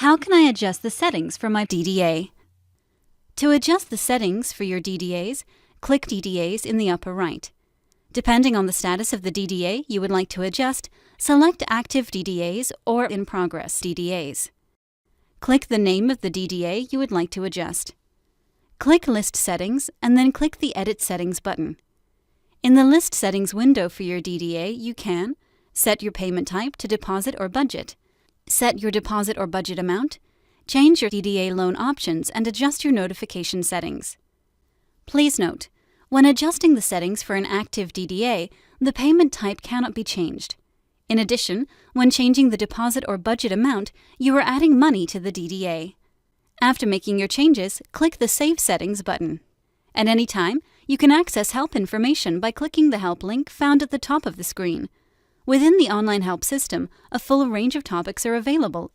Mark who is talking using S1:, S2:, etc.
S1: How can I adjust the settings for my DDA? To adjust the settings for your DDAs, click DDAs in the upper right. Depending on the status of the DDA you would like to adjust, select Active DDAs or In Progress DDAs. Click the name of the DDA you would like to adjust. Click List Settings and then click the Edit Settings button. In the List Settings window for your DDA, you can set your payment type to deposit or budget, set your deposit or budget amount, change your DDA loan options, and adjust your notification settings. Please note, when adjusting the settings for an active DDA, the payment type cannot be changed. In addition, when changing the deposit or budget amount, you are adding money to the DDA. After making your changes, click the Save Settings button. At any time, you can access help information by clicking the Help link found at the top of the screen. Within the online help system, a full range of topics are available,